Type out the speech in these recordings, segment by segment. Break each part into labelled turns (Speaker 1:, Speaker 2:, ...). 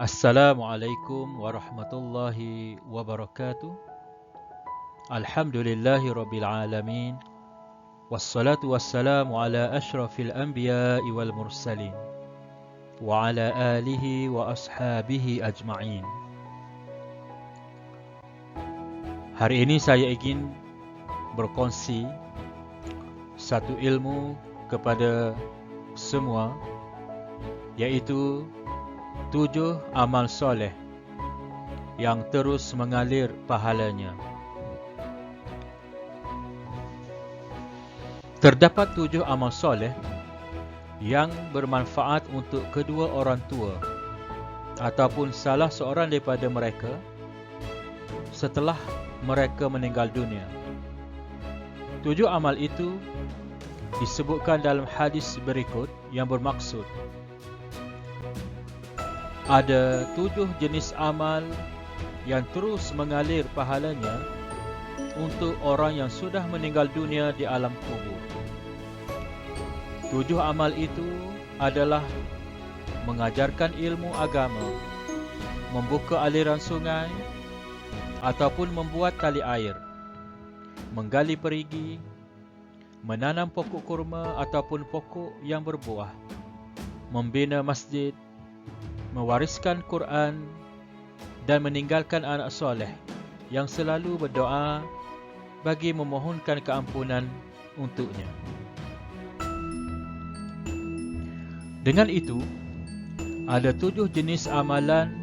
Speaker 1: Assalamualaikum warahmatullahi wabarakatuh. Alhamdulillahi rabbil alamin. Wassalatu wassalamu ala ashrafil anbiya'i wal mursalin wa ala alihi wa ashabihi ajma'in. Hari ini saya ingin berkongsi satu ilmu kepada semua, iaitu 7 amal soleh yang terus mengalir pahalanya. Terdapat 7 amal soleh yang bermanfaat untuk kedua orang tua ataupun salah seorang daripada mereka setelah mereka meninggal dunia. 7 amal itu disebutkan dalam hadis berikut yang bermaksud ada 7 jenis amal yang terus mengalir pahalanya untuk orang yang sudah meninggal dunia di alam kubur. 7 amal itu adalah mengajarkan ilmu agama, membuka aliran sungai ataupun membuat tali air, menggali perigi, menanam pokok kurma ataupun pokok yang berbuah, membina masjid, mewariskan Quran dan meninggalkan anak soleh yang selalu berdoa bagi memohonkan keampunan untuknya. Dengan itu, ada 7 jenis amalan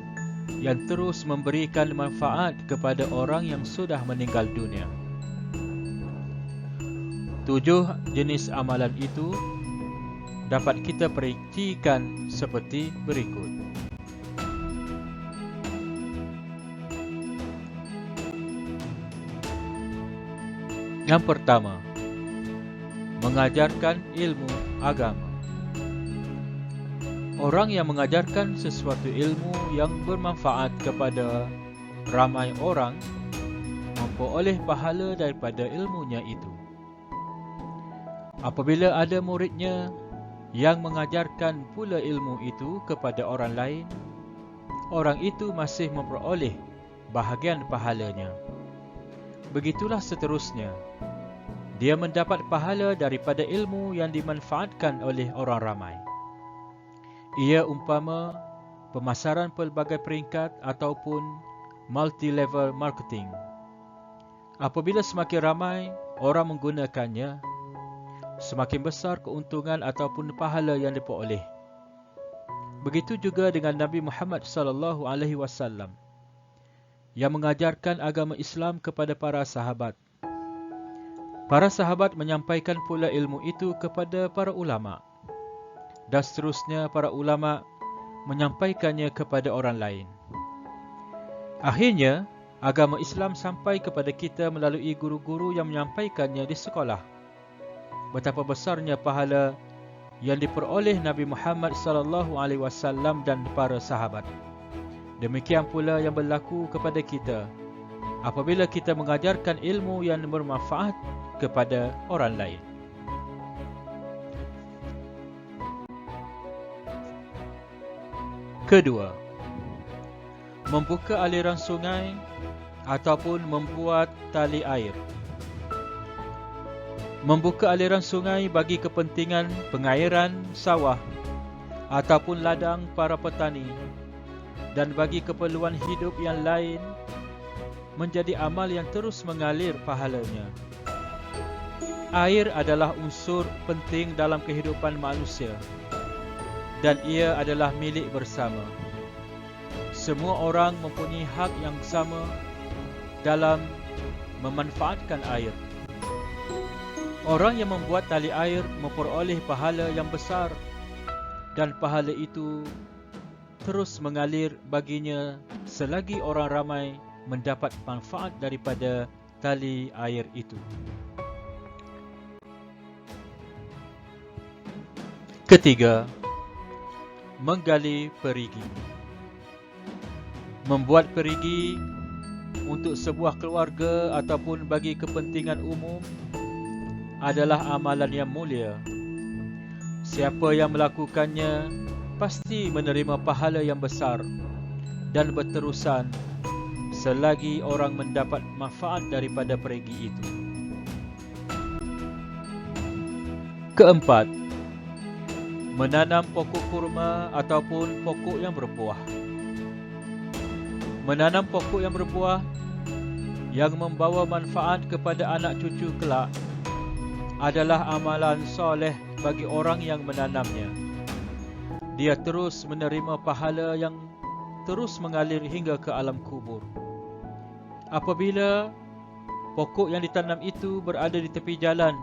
Speaker 1: yang terus memberikan manfaat kepada orang yang sudah meninggal dunia. 7 jenis amalan itu dapat kita perincikan seperti berikut. Yang pertama, mengajarkan ilmu agama. Orang yang mengajarkan sesuatu ilmu yang bermanfaat kepada ramai orang memperoleh pahala daripada ilmunya itu. Apabila ada muridnya yang mengajarkan pula ilmu itu kepada orang lain, orang itu masih memperoleh bahagian pahalanya. Begitulah seterusnya. Dia mendapat pahala daripada ilmu yang dimanfaatkan oleh orang ramai. Ia umpama pemasaran pelbagai peringkat ataupun multi-level marketing. Apabila semakin ramai orang menggunakannya, semakin besar keuntungan ataupun pahala yang diperoleh. Begitu juga dengan Nabi Muhammad SAW yang mengajarkan agama Islam kepada para sahabat. Para sahabat menyampaikan pula ilmu itu kepada para ulama, dan seterusnya para ulama menyampaikannya kepada orang lain. Akhirnya, agama Islam sampai kepada kita melalui guru-guru yang menyampaikannya di sekolah. Betapa besarnya pahala yang diperoleh Nabi Muhammad SAW dan para sahabat. Demikian pula yang berlaku kepada kita apabila kita mengajarkan ilmu yang bermanfaat kepada orang lain. Kedua, membuka aliran sungai ataupun membuat tali air. Membuka aliran sungai bagi kepentingan pengairan sawah ataupun ladang para petani dan bagi keperluan hidup yang lain menjadi amal yang terus mengalir pahalanya. Air adalah unsur penting dalam kehidupan manusia dan ia adalah milik bersama. Semua orang mempunyai hak yang sama dalam memanfaatkan air. Orang yang membuat tali air memperoleh pahala yang besar dan pahala itu terus mengalir baginya selagi orang ramai mendapat manfaat daripada tali air itu. Ketiga, menggali perigi. Membuat perigi untuk sebuah keluarga ataupun bagi kepentingan umum adalah amalan yang mulia. Siapa yang melakukannya pasti menerima pahala yang besar dan berterusan selagi orang mendapat manfaat daripada perigi itu. Keempat, menanam pokok kurma ataupun pokok yang berbuah. Menanam pokok yang berbuah yang membawa manfaat kepada anak cucu kelak adalah amalan soleh bagi orang yang menanamnya. Dia terus menerima pahala yang terus mengalir hingga ke alam kubur. Apabila pokok yang ditanam itu berada di tepi jalan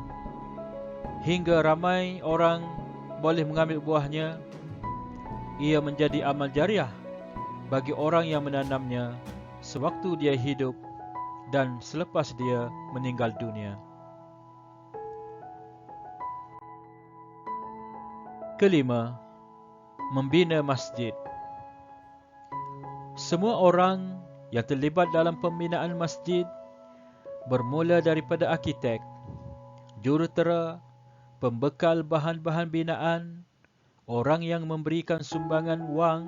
Speaker 1: hingga ramai orang boleh mengambil buahnya, ia menjadi amal jariah bagi orang yang menanamnya sewaktu dia hidup dan selepas dia meninggal dunia. Kelima, membina masjid. Semua orang yang terlibat dalam pembinaan masjid, bermula daripada arkitek, jurutera, pembekal bahan-bahan binaan, orang yang memberikan sumbangan wang,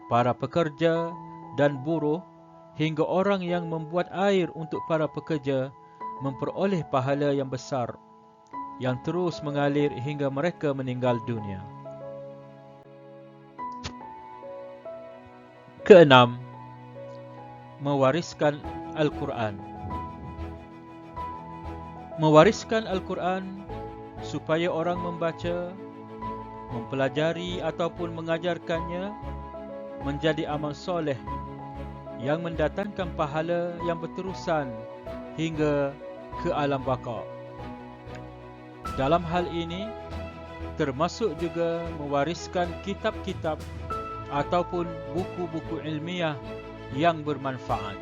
Speaker 1: para pekerja dan buruh, hingga orang yang membuat air untuk para pekerja, memperoleh pahala yang besar yang terus mengalir hingga mereka meninggal dunia. Keenam, mewariskan Al-Quran. Mewariskan Al-Quran supaya orang membaca, mempelajari ataupun mengajarkannya menjadi amal soleh yang mendatangkan pahala yang berterusan hingga ke alam baka. Dalam hal ini termasuk juga mewariskan kitab-kitab ataupun buku-buku ilmiah yang bermanfaat.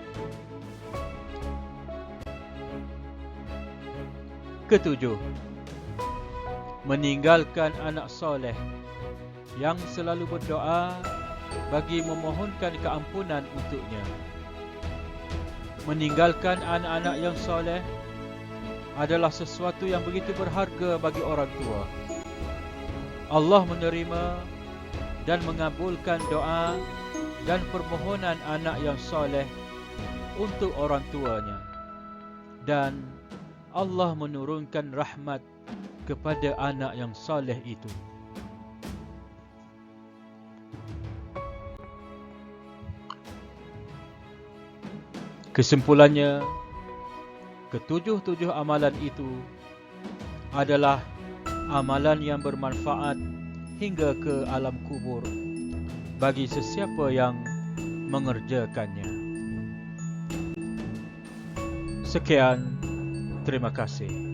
Speaker 1: Ketujuh, meninggalkan anak soleh yang selalu berdoa bagi memohonkan keampunan untuknya. Meninggalkan anak-anak yang soleh adalah sesuatu yang begitu berharga bagi orang tua. Allah menerima dan mengabulkan doa dan permohonan anak yang soleh untuk orang tuanya, dan Allah menurunkan rahmat kepada anak yang soleh itu. Kesimpulannya, ketujuh amalan itu adalah amalan yang bermanfaat hingga ke alam kubur bagi sesiapa yang mengerjakannya. Sekian, terima kasih.